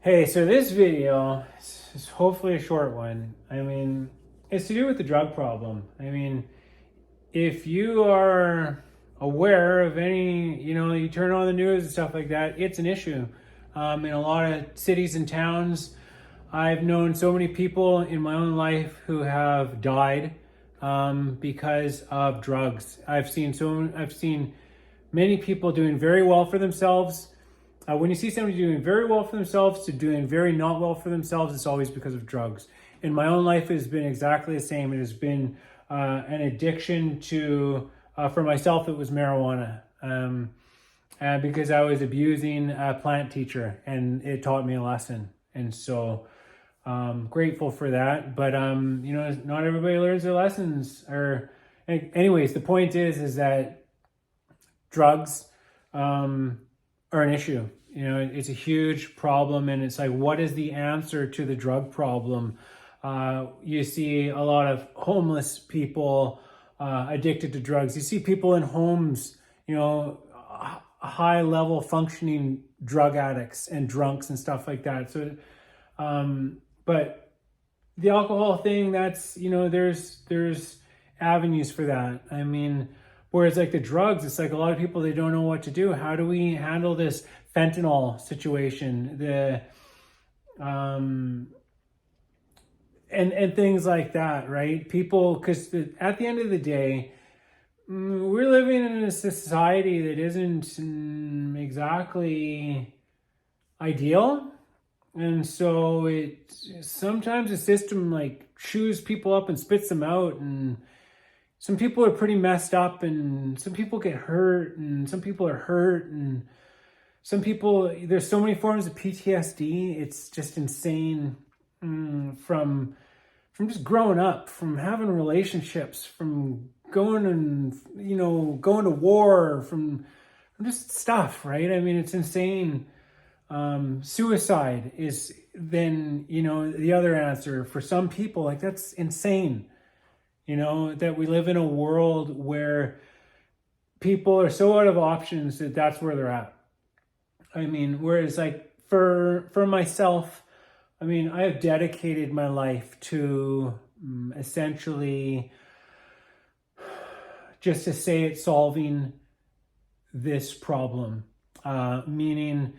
Hey, so this video is hopefully a short one. It's to do with the drug problem. If you are aware of any, you turn on the news and stuff like that, it's an issue. In a lot of cities and towns, I've known so many people in my own life who have died because of drugs. I've seen many people doing very well for themselves. When you see somebody doing very well for themselves to doing very not well for themselves, it's always because of drugs. In my own life, it has been exactly the same. It has been an addiction to, for myself, it was marijuana. Because I was abusing a plant teacher and it taught me a lesson. And so grateful for that. But, not everybody learns their lessons. Anyways, the point is that drugs are an issue. It's a huge problem, and it's like, what is the answer to the drug problem? You see a lot of homeless people addicted to drugs. You see people in homes, high level functioning drug addicts and drunks and stuff like that. So, but the alcohol thing, that's, there's avenues for that. Whereas like the drugs, it's like a lot of people, they don't know what to do. How do we handle this fentanyl situation? And things like that, right? People, because at the end of the day, we're living in a society that isn't exactly ideal. And so sometimes the system like chews people up and spits them out, and some people are pretty messed up, and some people get hurt, and some people are hurt, and some people, there's so many forms of PTSD. It's just insane. From just growing up, from having relationships, from going to war, from just stuff, right? It's insane. Suicide is then, the other answer for some people. Like, that's insane. That we live in a world where people are so out of options that that's where they're at. Whereas like for myself, I have dedicated my life to essentially, just to say it, solving this problem, meaning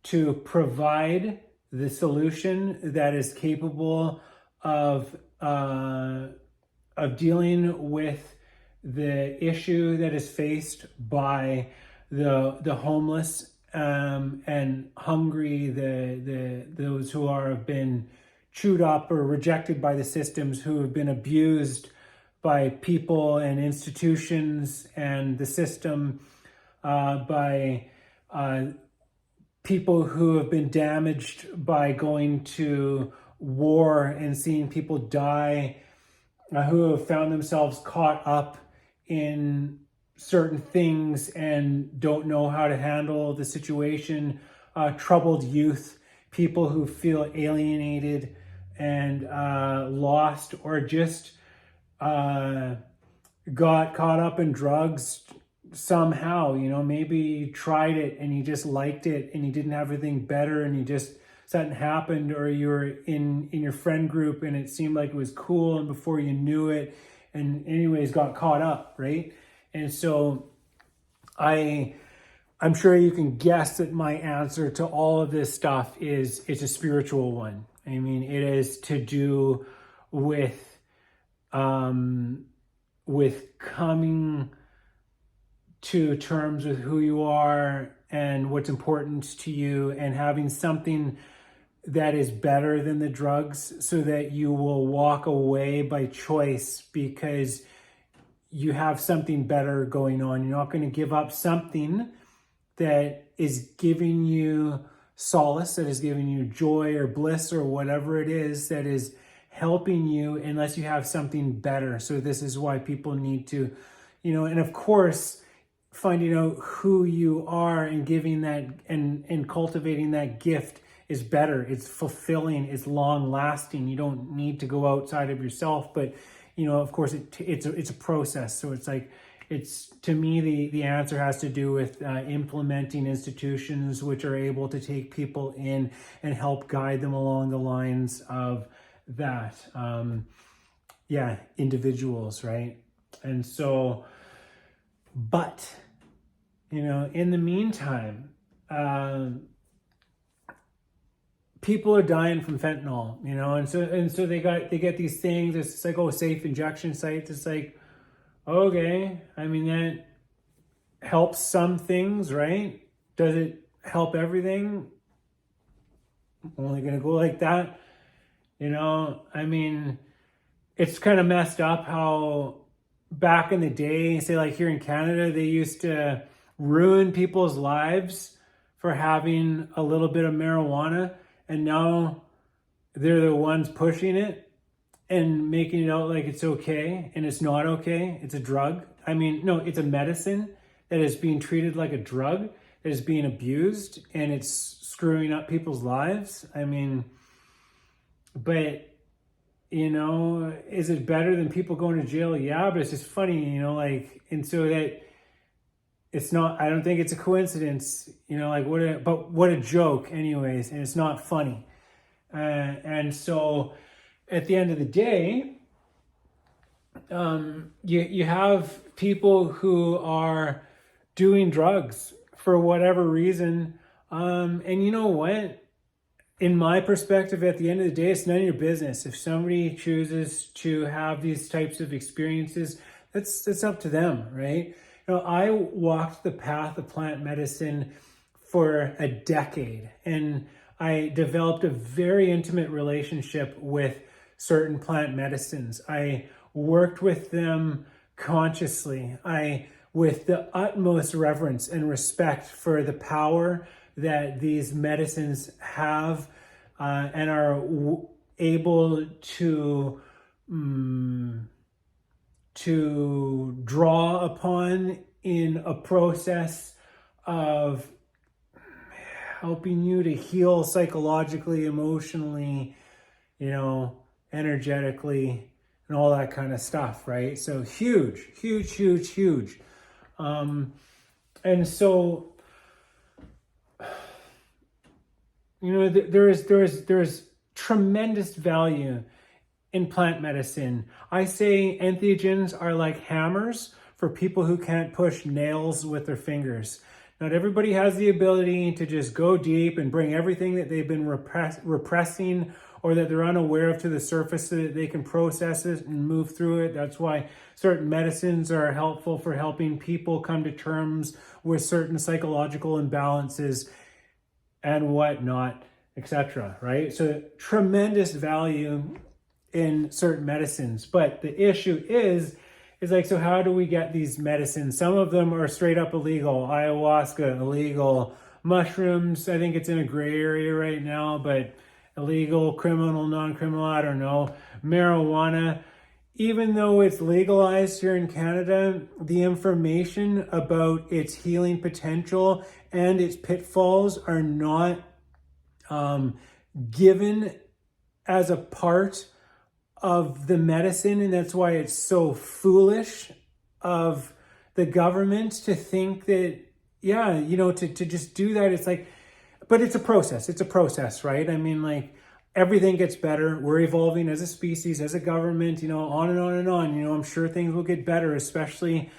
to provide the solution that is capable of dealing with the issue that is faced by the homeless and hungry, those who have been chewed up or rejected by the systems, who have been abused by people and institutions and the system, by people who have been damaged by going to war and seeing people die, who have found themselves caught up in certain things and don't know how to handle the situation, troubled youth, people who feel alienated and lost, or just got caught up in drugs somehow. Maybe you tried it and you just liked it and you didn't have anything better, and you just, something happened, or you were in your friend group and it seemed like it was cool, and before you knew it, and anyways got caught up, right? And so I'm sure you can guess that my answer to all of this stuff is, it's a spiritual one. It is to do with coming to terms with who you are and what's important to you, and having something that is better than the drugs, so that you will walk away by choice because you have something better going on. You're not going to give up something that is giving you solace, that is giving you joy or bliss or whatever it is that is helping you, unless you have something better. So this is why people need to, and of course, finding out who you are and giving that and cultivating that gift is better. It's fulfilling, it's long lasting. You don't need to go outside of yourself, but of course it's a process. So it's like, it's, to me, the answer has to do with implementing institutions which are able to take people in and help guide them along the lines of that. Individuals, right? And so, but, in the meantime, people are dying from fentanyl, and so they get these things. It's like, oh, safe injection sites. It's like, okay, I mean, that helps some things, right? Does it help everything? I'm only gonna go like that, I mean, it's kind of messed up how back in the day, say like here in Canada, they used to ruin people's lives for having a little bit of marijuana, and now they're the ones pushing it and making it out like it's okay, and it's not okay. It's a drug. I mean, no, it's a medicine that is being treated like a drug, that is being abused, and it's screwing up people's lives. I mean, but, is it better than people going to jail? Yeah, but it's just funny, and so that it's not, I don't think it's a coincidence, what a joke anyways, and it's not funny. And so at the end of the day, you have people who are doing drugs for whatever reason. And you know what? In my perspective, at the end of the day, it's none of your business. If somebody chooses to have these types of experiences, that's up to them, right? I walked the path of plant medicine for a decade, and I developed a very intimate relationship with certain plant medicines. I worked with them consciously, with the utmost reverence and respect for the power that these medicines have, and are able to draw upon in a process of helping you to heal psychologically, emotionally, energetically, and all that kind of stuff, right? So huge. And so, there is tremendous value in plant medicine. I say entheogens are like hammers for people who can't push nails with their fingers. Not everybody has the ability to just go deep and bring everything that they've been repressing or that they're unaware of to the surface so that they can process it and move through it. That's why certain medicines are helpful for helping people come to terms with certain psychological imbalances and whatnot, etc. Right? So tremendous value in certain medicines. But the issue is like, so how do we get these medicines? Some of them are straight up illegal. Ayahuasca, illegal. Mushrooms, I think it's in a gray area right now, but illegal, criminal, non-criminal, I don't know. Marijuana, even though it's legalized here in Canada, the information about its healing potential and its pitfalls are not given as a part of the medicine, and that's why it's so foolish of the government to think that, to just do that. It's like, but it's a process, right? I mean, like, everything gets better. We're evolving as a species, as a government, on and on and on. I'm sure things will get better, especially,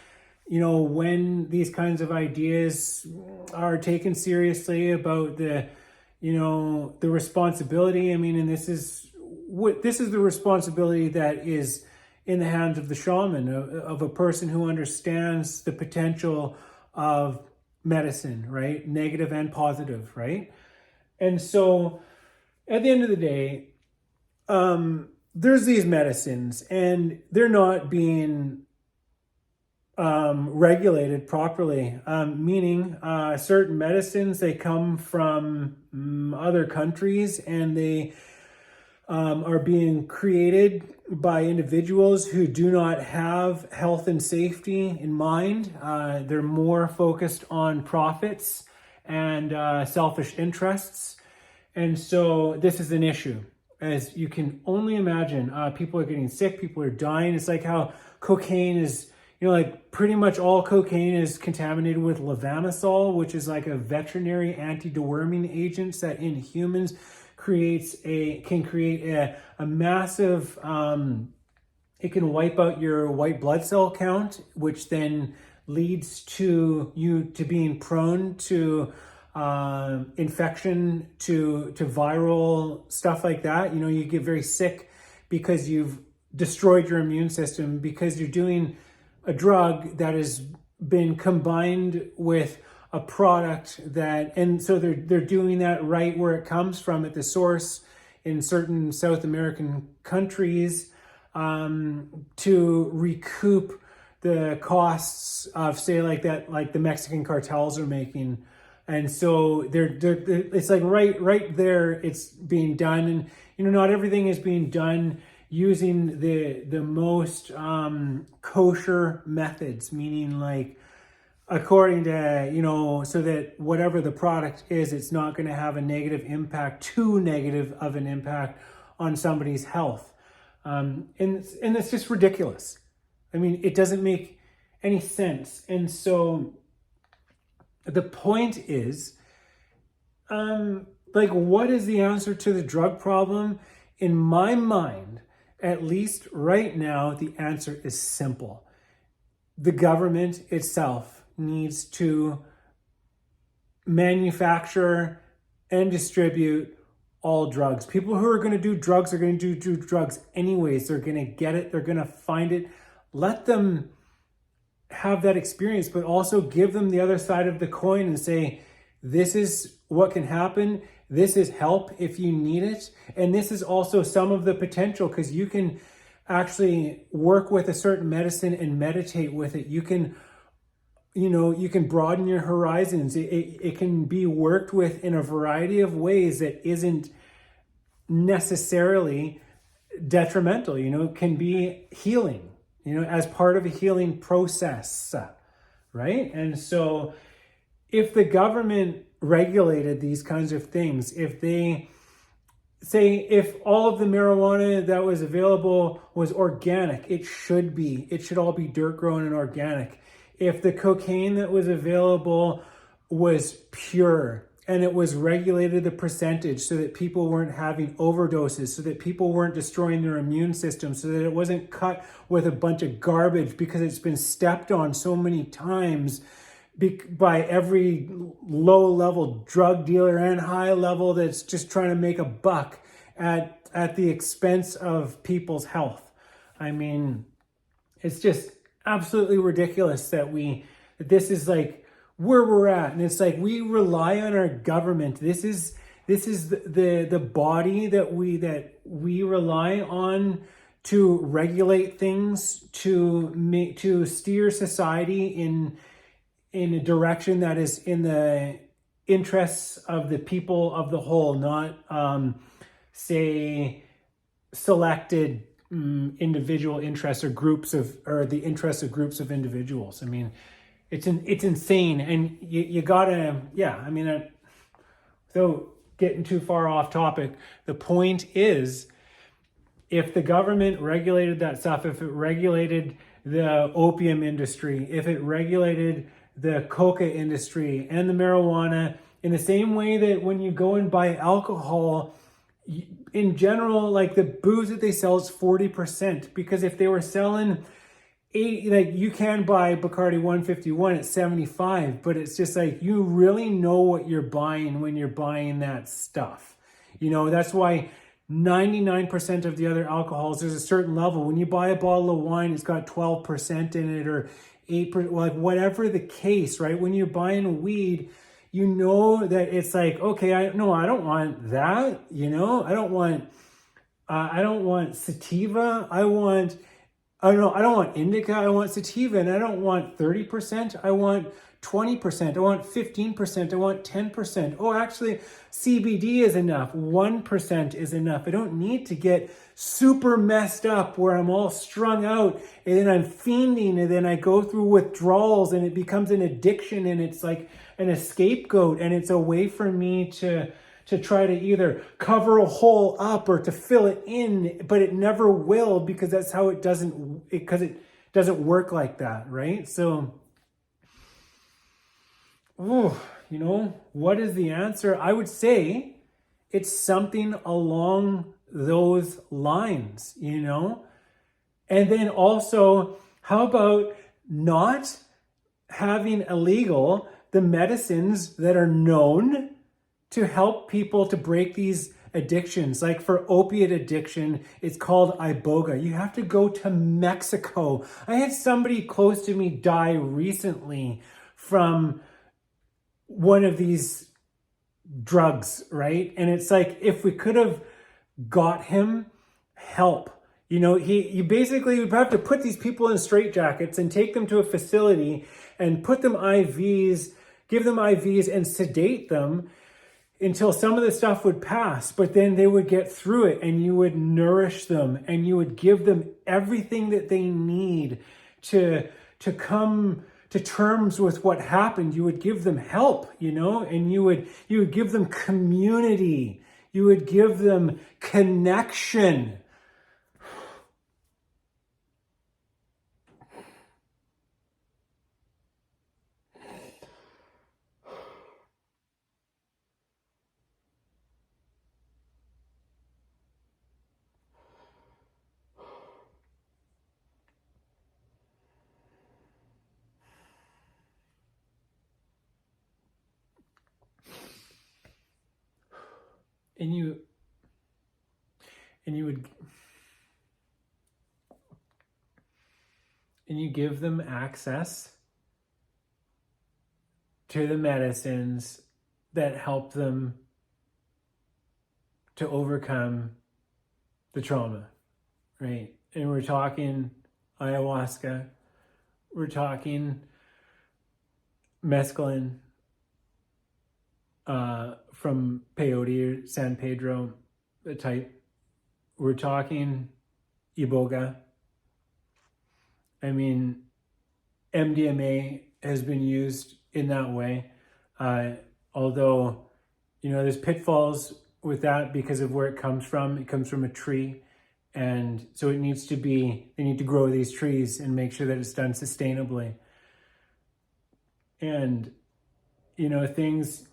when these kinds of ideas are taken seriously about the responsibility. I mean, and this is the responsibility that is in the hands of the shaman, of a person who understands the potential of medicine, right? Negative and positive, right? And so at the end of the day, there's these medicines and they're not being regulated properly, meaning certain medicines, they come from other countries and they are being created by individuals who do not have health and safety in mind. They're more focused on profits and selfish interests. And so this is an issue. As you can only imagine, people are getting sick, people are dying. It's like how cocaine is, like pretty much all cocaine is contaminated with levamisole, which is like a veterinary anti-deworming agent that in humans can create a massive, it can wipe out your white blood cell count, which then leads to you to being prone to infection, to viral stuff like that. You get very sick because you've destroyed your immune system, because you're doing a drug that has been combined with a product and so they're doing that right where it comes from at the source in certain South American countries, to recoup the costs of, say, like the Mexican cartels are making. And so it's like right there it's being done. And not everything is being done using the most kosher methods, meaning like according to, so that whatever the product is, it's not going to have a too negative of an impact on somebody's health. And it's just ridiculous. I mean, it doesn't make any sense. And so the point is, what is the answer to the drug problem? In my mind, at least right now, the answer is simple. The government itself needs to manufacture and distribute all drugs. People who are going to do drugs are going to do drugs anyways. They're going to get it. They're going to find it. Let them have that experience, but also give them the other side of the coin and say, this is what can happen. This is help if you need it. And this is also some of the potential, because you can actually work with a certain medicine and meditate with it. You can broaden your horizons. It can be worked with in a variety of ways that isn't necessarily detrimental, can be healing, as part of a healing process, right? And so if the government regulated these kinds of things, if all of the marijuana that was available was organic, it should all be dirt grown and organic. If the cocaine that was available was pure and it was regulated the percentage so that people weren't having overdoses, so that people weren't destroying their immune system, so that it wasn't cut with a bunch of garbage because it's been stepped on so many times by every low-level drug dealer and high-level that's just trying to make a buck at the expense of people's health. I mean, it's just absolutely ridiculous that this is like where we're at. And it's like we rely on our government. This is the body that we rely on to regulate things, to steer society in a direction that is in the interests of the people of the whole, not say selected individual interests or the interests of groups of individuals. I mean, it's insane. And you gotta, without getting too far off topic, the point is, if the government regulated that stuff, if it regulated the opium industry, if it regulated the coca industry and the marijuana in the same way that when you go and buy alcohol, in general, like the booze that they sell is 40%, because if they were selling 80, like you can buy Bacardi 151 at 75, but it's just like, you really know what you're buying when you're buying that stuff. That's why 99% of the other alcohols, there's a certain level. When you buy a bottle of wine, it's got 12% in it or 8%, like whatever the case, right? When you're buying weed, you know that it's like, okay, I don't want that, I don't want sativa. I don't want indica. I want sativa, and I don't want 30%. I want 20%. I want 15%. I want 10%. Oh, actually, CBD is enough. 1% is enough. I don't need to get super messed up where I'm all strung out and then I'm fiending and then I go through withdrawals and it becomes an addiction and it's like a scapegoat, and it's a way for me to try to either cover a hole up or to fill it in, but it never will, because that's how it doesn't work like that, right? So, what is the answer? I would say it's something along those lines, And then also, how about not having illegal the medicines that are known to help people to break these addictions? Like for opiate addiction, it's called iboga. You have to go to Mexico. I had somebody close to me die recently from one of these drugs, right? And it's like, if we could have got him help, you basically would have to put these people in straitjackets and take them to a facility and put them IVs, give them IVs and sedate them until some of the stuff would pass, but then they would get through it, and you would nourish them and you would give them everything that they need to come to terms with what happened. You would give them help, and you would give them community. You would give them connection. And you give them access to the medicines that help them to overcome the trauma, right? And we're talking ayahuasca, we're talking mescaline from peyote or San Pedro type. We're talking iboga. I mean, MDMA has been used in that way, although, there's pitfalls with that because of where it comes from. It comes from a tree, and so they need to grow these trees and make sure that it's done sustainably. And, things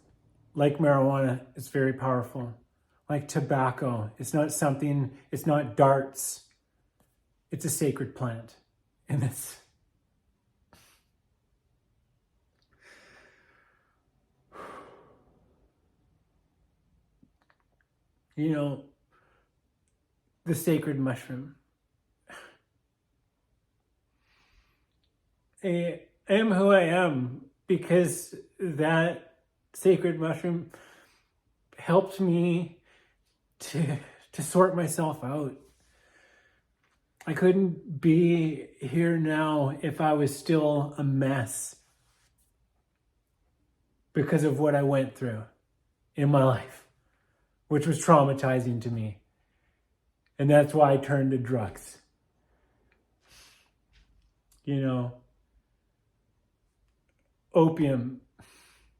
like marijuana is very powerful. Like tobacco, it's not darts. It's a sacred plant. And it's, the sacred mushroom. I am who I am because that sacred mushroom helped me to sort myself out. I couldn't be here now if I was still a mess because of what I went through in my life, which was traumatizing to me. And that's why I turned to drugs. Opium,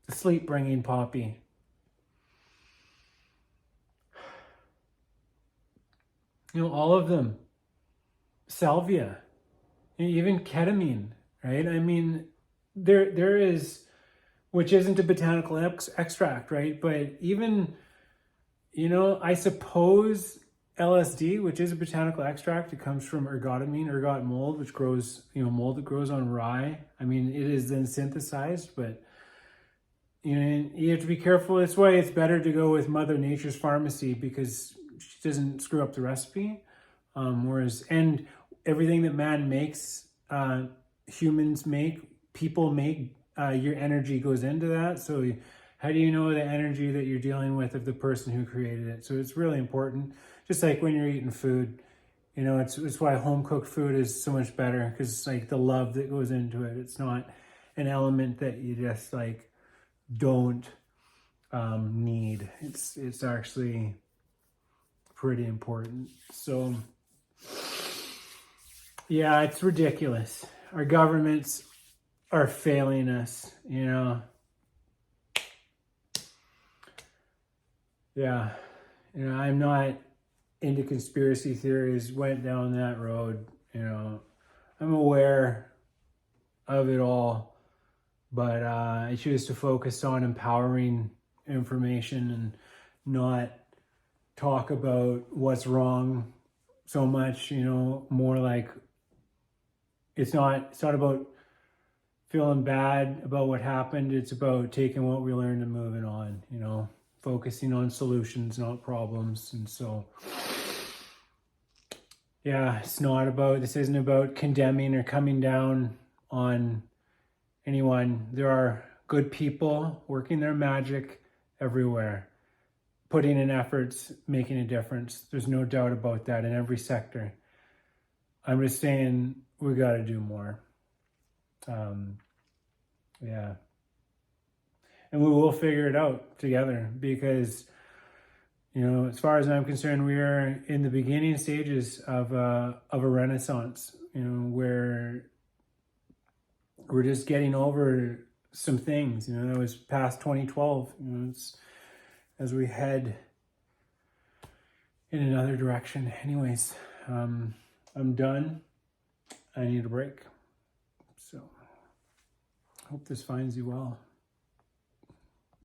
the sleep-bringing poppy. All of them. Salvia, even ketamine, right? I mean, there is, which isn't a botanical extract, right? But even, I suppose LSD, which is a botanical extract, it comes from ergot mold, which grows, mold that grows on rye. I mean, it is then synthesized, but you have to be careful. That's why it's better to go with Mother Nature's pharmacy, because she doesn't screw up the recipe. And everything that man makes, humans make, people make, your energy goes into that. So how do you know the energy that you're dealing with of the person who created it? So it's really important. Just like when you're eating food, it's why home cooked food is so much better, because it's like the love that goes into it. It's not an element that you just like don't need. It's actually pretty important. So yeah, it's ridiculous. Our governments are failing us, Yeah, I'm not into conspiracy theories, went down that road, I'm aware of it all, but I choose to focus on empowering information and not talk about what's wrong so much, more like it's not about feeling bad about what happened. It's about taking what we learned and moving on, focusing on solutions, not problems. And so, yeah, this isn't about condemning or coming down on anyone. There are good people working their magic everywhere, putting in efforts, making a difference. There's no doubt about that in every sector. I'm just saying we got to do more. Yeah. And we will figure it out together because, as far as I'm concerned, we are in the beginning stages of a renaissance, where we're just getting over some things, that was past 2012, it's as we head in another direction. Anyways, I'm done. I need a break. So hope this finds you well.